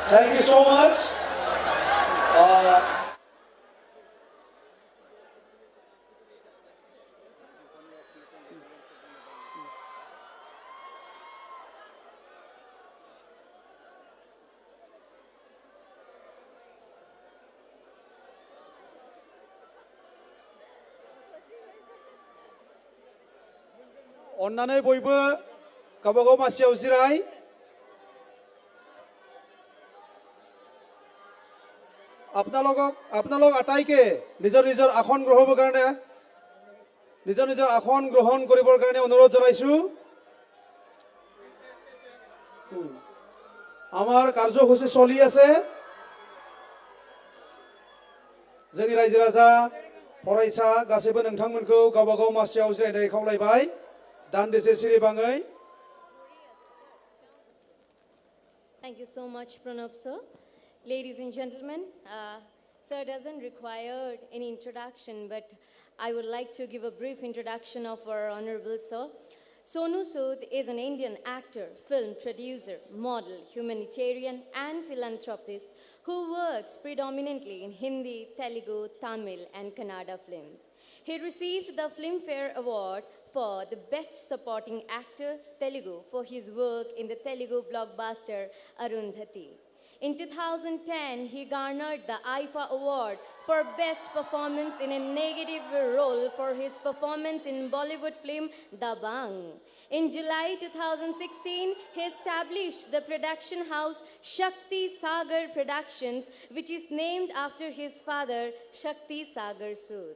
Thank you so much. अन्नानै बयबो गावबागाव मासियाव जिराय আপোনালোক আটাইকে নিজৰ নিজৰ আসন গ্ৰহণ কৰিবৰ কাৰণে অনুৰোধ জনাইছো আমাৰ কাৰ্যসূচী চলি আছে जोंनि रायजो राजा फरायसा गासैबो नोंथांमोनखौ गावबागाव मासियाव जिरायनाय खावलायबाय दान्दिसे सिरिबाङै Thank you so much, Pranab sir. Ladies and gentlemen, sir doesn't require any introduction, but I would like to give a brief introduction of our honorable sir. Sonu Sood is an Indian actor, film producer, model, humanitarian, and philanthropist who works predominantly in Hindi, Telugu, Tamil, and Kannada films. He received the Filmfare Award for the Best Supporting Actor, Telugu, for his work in the Telugu blockbuster Arundhati. In 2010, he garnered the IFA Award for Best Performance in a Negative Role for his performance in Bollywood film Dabang. In July 2016, he established the production house Shakti Sagar Productions, which is named after his father, Shakti Sagar Sood.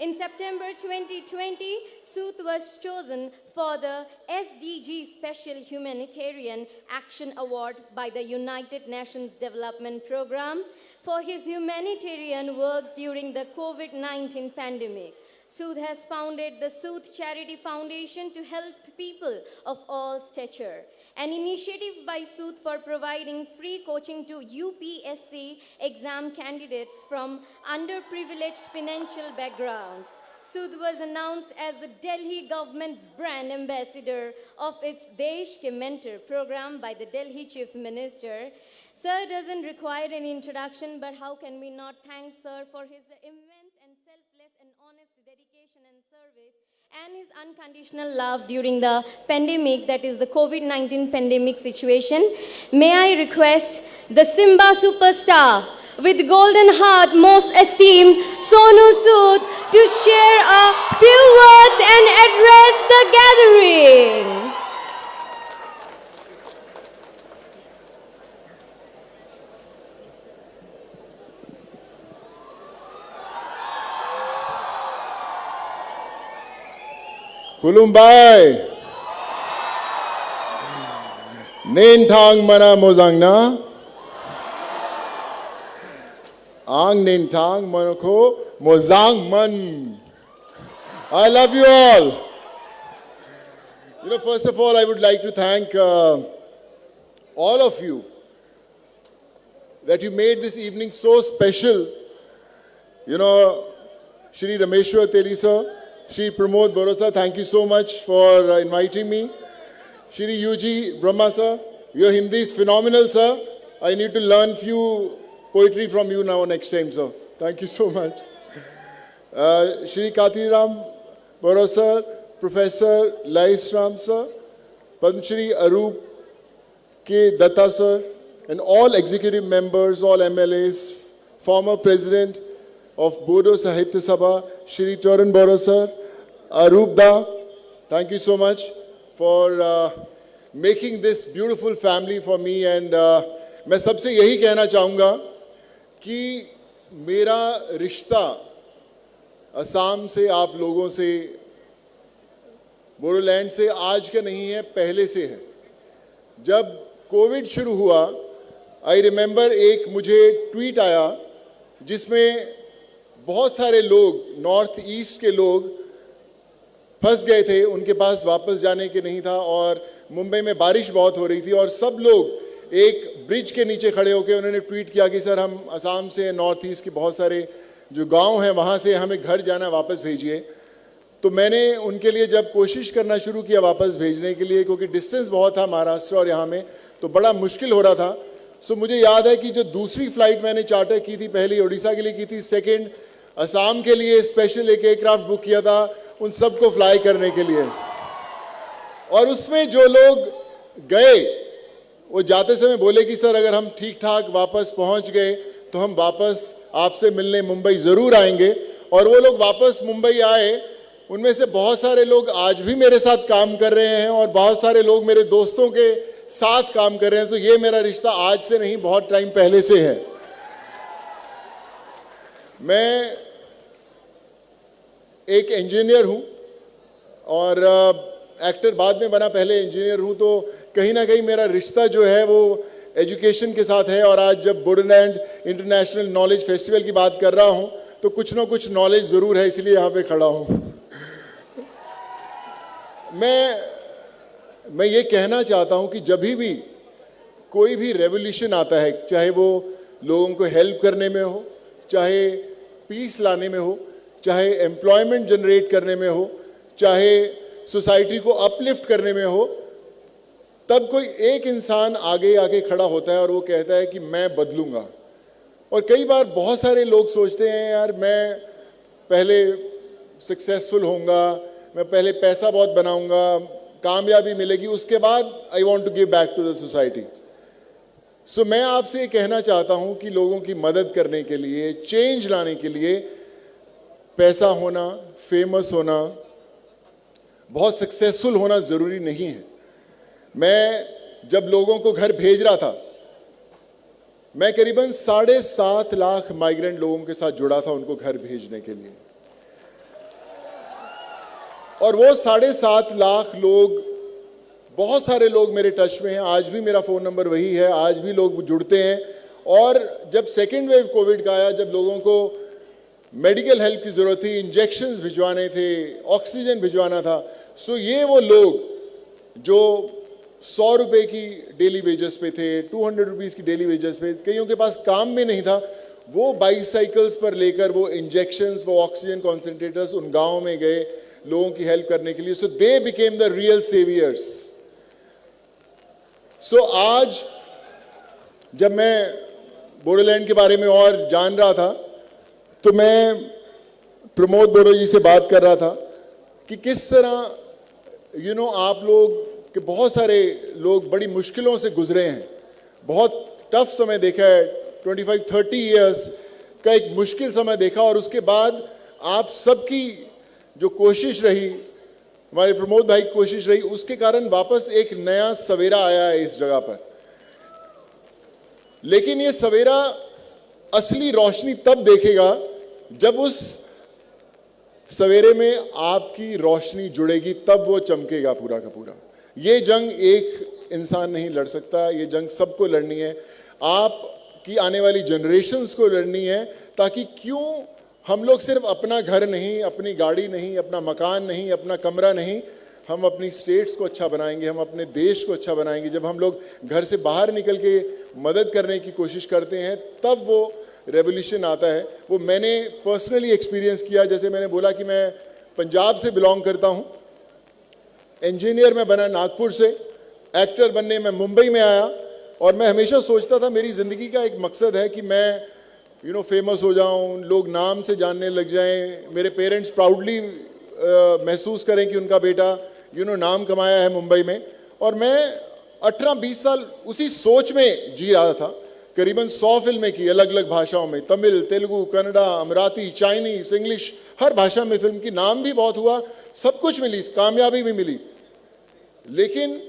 In September 2020, Sood was chosen for the SDG Special Humanitarian Action Award by the United Nations Development Programme for his humanitarian works during the COVID-19 pandemic. Sood has founded the Sood Charity Foundation to help people of all stature, an initiative by Sood for providing free coaching to UPSC exam candidates from underprivileged financial backgrounds. Sood was announced as the Delhi government's brand ambassador of its Desh Ke Mentor program by the Delhi Chief Minister. Sir doesn't require an introduction, but how can we not thank Sir for his immense and selfless and honest dedication and service and his unconditional love during the pandemic, that is the COVID-19 pandemic situation. May I request the Simba superstar with golden heart, most esteemed Sonu Sood, to share a few words and address the gathering. Kulumbai Nen Thang Mana Mozangna Ang Nen Thang Manako Mozang Man. I love you all. First of all, I would like to thank all of you that you made this evening so special. Shri Rameshwar Teli sir, Shri Pramod Borosa, thank you so much for inviting me. Shri UG Brahma sir, your Hindi is phenomenal, sir. I need to learn few poetry from you now next time, sir. Thank you so much. Shri Katiram Borosa, Professor Laisram sir, Padma Shri Arup K. Datta sir, and all executive members, all MLAs, former president of Bodo Sahitya Sabha, Shri Charan Bora sir, Arup Da, thank you so much for making this beautiful family for me. And मैं सबसे यही कहना चाहूँगा कि मेरा रिश्ता असम से, आप लोगों से, बोडोलैंड से आज का नहीं है, पहले से है। जब कोविड शुरू हुआ, आई रिमेंबर एक मुझे ट्वीट आया जिसमें बहुत सारे लोग, नॉर्थ ईस्ट के लोग फंस गए थे, उनके पास वापस जाने के नहीं था और मुंबई में बारिश बहुत हो रही थी और सब लोग एक ब्रिज के नीचे खड़े होकर उन्होंने ट्वीट किया कि सर हम असम से, नॉर्थ ईस्ट के बहुत सारे जो गांव हैं वहाँ से हमें घर जाना, वापस भेजिए। तो मैंने उनके लिए जब कोशिश करना शुरू किया वापस भेजने के लिए, क्योंकि डिस्टेंस बहुत था महाराष्ट्र और यहाँ में, तो बड़ा मुश्किल हो रहा था। सो मुझे याद है कि जो दूसरी फ्लाइट मैंने चार्टर की थी, पहली उड़ीसा के लिए की थी, सेकंड असम के लिए स्पेशल एक एयरक्राफ्ट बुक किया था उन सबको फ्लाई करने के लिए। और उसमें जो लोग गए वो जाते समय बोले कि सर अगर हम ठीक ठाक वापस पहुंच गए तो हम वापस आपसे मिलने मुंबई ज़रूर आएंगे। और वो लोग वापस मुंबई आए, उनमें से बहुत सारे लोग आज भी मेरे साथ काम कर रहे हैं और बहुत सारे लोग मेरे दोस्तों के साथ काम कर रहे हैं। तो ये मेरा रिश्ता आज से नहीं, बहुत टाइम पहले से है। मैं एक इंजीनियर हूँ और एक्टर बाद में बना, पहले इंजीनियर हूँ, तो कहीं ना कहीं मेरा रिश्ता जो है वो एजुकेशन के साथ है। और आज जब बोडोलैंड इंटरनेशनल नॉलेज फेस्टिवल की बात कर रहा हूँ तो कुछ ना कुछ नॉलेज ज़रूर है, इसलिए यहाँ पे खड़ा हूँ। मैं ये कहना चाहता हूँ कि जब भी कोई भी रेवोल्यूशन आता है, चाहे वो लोगों को हेल्प करने में हो, चाहे पीस लाने में हो, चाहे एम्प्लॉयमेंट जनरेट करने में हो, चाहे सोसाइटी को अपलिफ्ट करने में हो, तब कोई एक इंसान आगे आके खड़ा होता है और वो कहता है कि मैं बदलूंगा। और कई बार बहुत सारे लोग सोचते हैं यार मैं पहले सक्सेसफुल होऊंगा, मैं पहले पैसा बहुत बनाऊंगा, कामयाबी मिलेगी, उसके बाद I want to give back to the society. So मैं आपसे ये कहना चाहता हूँ कि लोगों की मदद करने के लिए, चेंज लाने के लिए पैसा होना, फेमस होना, बहुत सक्सेसफुल होना ज़रूरी नहीं है। मैं जब लोगों को घर भेज रहा था, मैं करीबन 7.5 लाख माइग्रेंट लोगों के साथ जुड़ा था उनको घर भेजने के लिए। और वो 7.5 लाख लोग, बहुत सारे लोग मेरे टच में हैं, आज भी मेरा फ़ोन नंबर वही है, आज भी लोग जुड़ते हैं। और जब सेकेंड वेव कोविड का आया, जब लोगों को मेडिकल हेल्प की ज़रूरत थी, इंजेक्शन्स भिजवाने थे, ऑक्सीजन भिजवाना था, सो ये वो लोग जो 100 रुपये की डेली वेजेस पे थे, 200 रुपीज़ की डेली वेजेस पे, कईयों के पास काम भी नहीं था, वो बाईसाइकिल्स पर लेकर वो इंजेक्शन्स, वो ऑक्सीजन कॉन्सेंट्रेटर्स उन गाँव में गए लोगों की हेल्प करने के लिए। So they became the real saviours. So आज जब मैं बोडोलैंड के बारे में और जान रहा था तो मैं प्रमोद बोडो जी से बात कर रहा था कि किस तरह आप लोग के बहुत सारे लोग बड़ी मुश्किलों से गुजरे हैं, बहुत टफ समय देखा है, 25-30 इयर्स का एक मुश्किल समय देखा। और उसके बाद आप सबकी जो कोशिश रही, हमारे प्रमोद भाई की कोशिश रही, उसके कारण वापस एक नया सवेरा आया है इस जगह पर। लेकिन ये सवेरा असली रोशनी तब देखेगा जब उस सवेरे में आपकी रोशनी जुड़ेगी, तब वो चमकेगा पूरा का पूरा। ये जंग एक इंसान नहीं लड़ सकता, ये जंग सबको लड़नी है, आपकी आने वाली जनरेशन्स को लड़नी है, ताकि क्यों हम लोग सिर्फ अपना घर नहीं, अपनी गाड़ी नहीं, अपना मकान नहीं, अपना कमरा नहीं, हम अपनी स्टेट्स को अच्छा बनाएंगे, हम अपने देश को अच्छा बनाएंगे। जब हम लोग घर से बाहर निकल के मदद करने की कोशिश करते हैं तब वो रेवोल्यूशन आता है। वो मैंने पर्सनली एक्सपीरियंस किया। जैसे मैंने बोला कि मैं पंजाब से बिलोंग करता हूँ, इंजीनियर मैं बना नागपुर से, एक्टर बनने मैं मुंबई में आया और मैं हमेशा सोचता था मेरी ज़िंदगी का एक मकसद है कि मैं फेमस हो जाऊं, लोग नाम से जानने लग जाएं, मेरे पेरेंट्स प्राउडली महसूस करें कि उनका बेटा नाम कमाया है मुंबई में। और मैं 18-20 साल उसी सोच में जी रहा था। करीबन 100 फिल्में की अलग अलग भाषाओं में, तमिल, तेलुगु, कन्नड़ा, अमराती, चाइनीज, इंग्लिश, हर भाषा में फिल्म की, नाम भी बहुत हुआ, सब कुछ मिली, कामयाबी भी मिली। लेकिन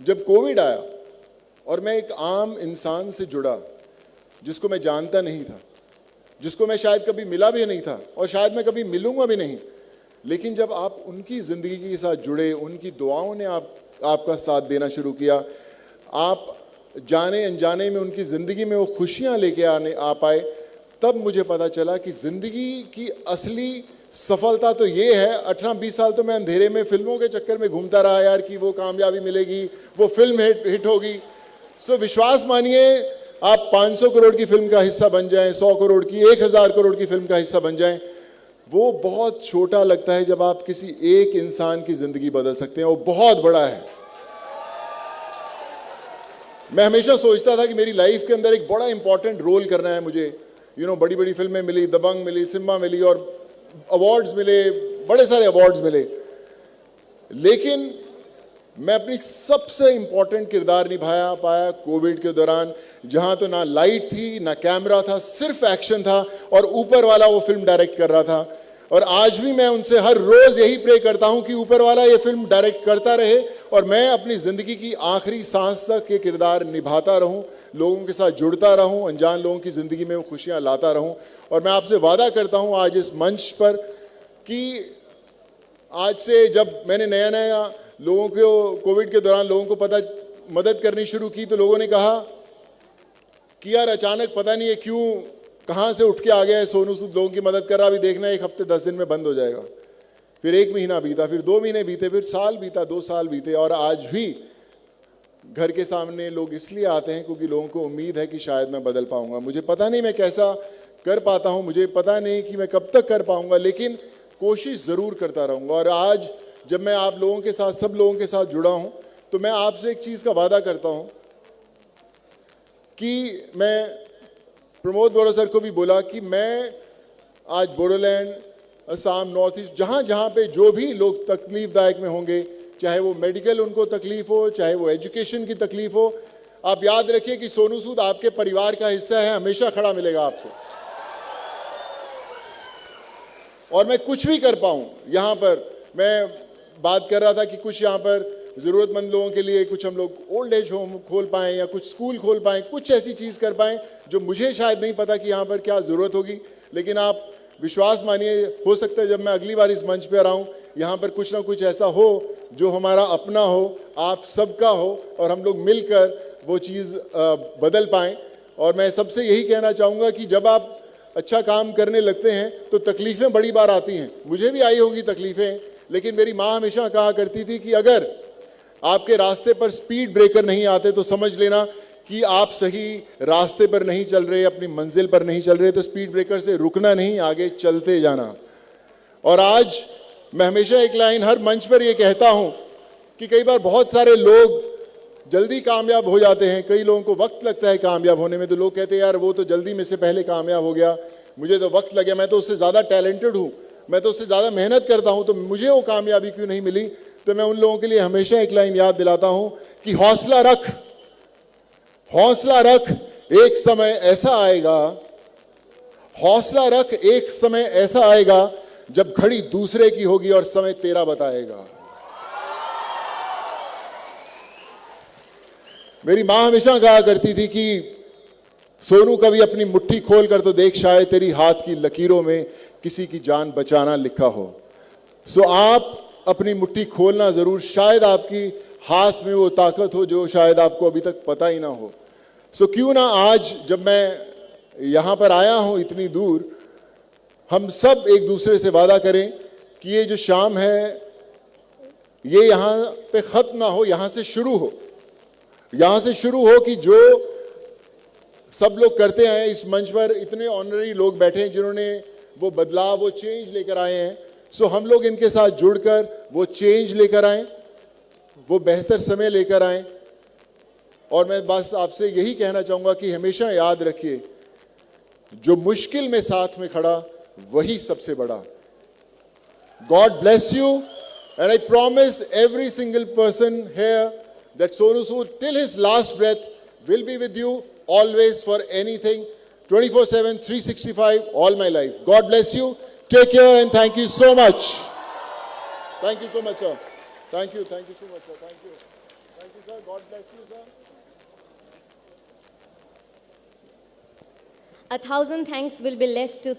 जब कोविड आया और मैं एक आम इंसान से जुड़ा जिसको मैं जानता नहीं था, जिसको मैं शायद कभी मिला भी नहीं था और शायद मैं कभी मिलूंगा भी नहीं, लेकिन जब आप उनकी ज़िंदगी के साथ जुड़े, उनकी दुआओं ने आपका साथ देना शुरू किया, आप जाने अनजाने में उनकी ज़िंदगी में वो खुशियाँ लेके आ पाए, तब मुझे पता चला कि ज़िंदगी की असली सफलता तो ये है। 18-20 साल तो मैं अंधेरे में फिल्मों के चक्कर में घूमता रहा यार कि वो कामयाबी मिलेगी, वो फिल्म हिट होगी। सो विश्वास मानिए, आप 500 करोड़ की फिल्म का हिस्सा बन जाएं, 100 करोड़ की, 1000 करोड़ की फिल्म का हिस्सा बन जाएं, वो बहुत छोटा लगता है जब आप किसी एक इंसान की ज़िंदगी बदल सकते हैं, वो बहुत बड़ा है। मैं हमेशा सोचता था कि मेरी लाइफ के अंदर एक बड़ा इंपॉर्टेंट रोल करना है मुझे। बड़ी बड़ी फिल्में मिली, दबंग मिली, सिम्बा मिली और अवार्ड्स मिले, बड़े सारे अवार्ड्स मिले, लेकिन मैं अपनी सबसे इंपॉर्टेंट किरदार निभाया पाया कोविड के दौरान, जहां तो ना लाइट थी, ना कैमरा था, सिर्फ एक्शन था और ऊपर वाला वो फिल्म डायरेक्ट कर रहा था। और आज भी मैं उनसे हर रोज यही प्रे करता हूं कि ऊपर वाला ये फिल्म डायरेक्ट करता रहे और मैं अपनी जिंदगी की आखिरी सांस तक ये किरदार निभाता रहूं, लोगों के साथ जुड़ता रहूं, अनजान लोगों की जिंदगी में वो खुशियां लाता रहूं। और मैं आपसे वादा करता हूं आज इस मंच पर कि आज से जब मैंने नया नया लोगों को कोविड के दौरान लोगों को मदद करनी शुरू की, तो लोगों ने कहा कि यार अचानक पता नहीं है क्यों कहाँ से उठ के आ गया है सोनू सूद, लोगों की मदद कर रहा, अभी देखना 1 हफ्ते 10 दिन में बंद हो जाएगा। फिर 1 महीना बीता, फिर 2 महीने बीते, फिर साल बीता, 2 साल बीते, और आज भी घर के सामने लोग इसलिए आते हैं क्योंकि लोगों को उम्मीद है कि शायद मैं बदल पाऊंगा। मुझे पता नहीं मैं कैसा कर पाता हूँ, मुझे पता नहीं कि मैं कब तक कर पाऊंगा, लेकिन कोशिश ज़रूर करता रहूँगा। और आज जब मैं आप लोगों के साथ, सब लोगों के साथ जुड़ा हूँ, तो मैं आपसे एक चीज़ का वादा करता हूँ कि मैं प्रमोद बोरो सर को भी बोला कि मैं आज बोडोलैंड, असम, नॉर्थ ईस्ट, जहाँ जहाँ पे जो भी लोग तकलीफदायक में होंगे, चाहे वो मेडिकल उनको तकलीफ हो, चाहे वो एजुकेशन की तकलीफ हो, आप याद रखिए कि सोनू सूद आपके परिवार का हिस्सा है, हमेशा खड़ा मिलेगा आपको। और मैं कुछ भी कर पाऊँ यहाँ पर, मैं बात कर रहा था कि कुछ यहाँ पर ज़रूरतमंद लोगों के लिए कुछ हम लोग ओल्ड एज होम खोल पाएँ या कुछ स्कूल खोल पाएँ, कुछ ऐसी चीज़ कर पाएँ जो मुझे शायद नहीं पता कि यहाँ पर क्या ज़रूरत होगी, लेकिन आप विश्वास मानिए, हो सकता है जब मैं अगली बार इस मंच पर आऊँ, यहाँ पर कुछ ना कुछ ऐसा हो जो हमारा अपना हो, आप सबका हो, और हम लोग मिलकर वो चीज़ बदल पाएँ। और मैं सबसे यही कहना चाहूँगा कि जब आप अच्छा काम करने लगते हैं तो तकलीफ़ें बड़ी बार आती हैं, मुझे भी आई होंगी तकलीफ़ें, लेकिन मेरी माँ हमेशा कहा करती थी कि अगर आपके रास्ते पर स्पीड ब्रेकर नहीं आते तो समझ लेना कि आप सही रास्ते पर नहीं चल रहे, अपनी मंजिल पर नहीं चल रहे। तो स्पीड ब्रेकर से रुकना नहीं, आगे चलते जाना। और आज मैं हमेशा एक लाइन हर मंच पर ये कहता हूँ कि कई बार बहुत सारे लोग जल्दी कामयाब हो जाते हैं, कई लोगों को वक्त लगता है कामयाब होने में, तो लोग कहते हैं यार वो तो जल्दी में से पहले कामयाब हो गया, मुझे तो वक्त लग गया, मैं तो उससे ज़्यादा टैलेंटेड हूँ, मैं तो उससे ज़्यादा मेहनत करता हूँ, तो मुझे वो कामयाबी क्यों नहीं मिली। तो मैं उन लोगों के लिए हमेशा एक लाइन याद दिलाता हूँ कि हौसला रख, हौसला रख, एक समय ऐसा आएगा, हौसला रख, एक समय ऐसा आएगा जब घड़ी दूसरे की होगी और समय तेरा बताएगा। मेरी माँ हमेशा कहा करती थी कि सोनू कभी अपनी मुट्ठी खोल कर तो देख, शायद तेरी हाथ की लकीरों में किसी की जान बचाना लिखा हो। सो आप अपनी मुट्ठी खोलना ज़रूर, शायद आपकी हाथ में वो ताकत हो जो शायद आपको अभी तक पता ही ना हो। सो क्यों ना आज जब मैं यहाँ पर आया हूँ इतनी दूर, हम सब एक दूसरे से वादा करें कि ये जो शाम है ये यहाँ पे ख़त्म ना हो, यहाँ से शुरू हो, यहाँ से शुरू हो कि जो सब लोग करते हैं, इस मंच पर इतने ऑनररी लोग बैठे हैं जिन्होंने वो बदलाव, वो चेंज लेकर आए हैं। सो हम लोग इनके साथ जुड़कर वो चेंज लेकर आएं, वो बेहतर समय लेकर आएं। और मैं बस आपसे यही कहना चाहूँगा कि हमेशा याद रखिए, जो मुश्किल में साथ में खड़ा वही सबसे बड़ा। God bless you, and I promise every single person here that Sonu Sood, till his last breath, will be with you always for anything, 24/7, 365, all my life. God bless you. Take care and thank you so much. Thank you so much, sir. Thank you so much, sir. Thank you. Thank you, sir. God bless you, sir. 1,000 thanks will be less to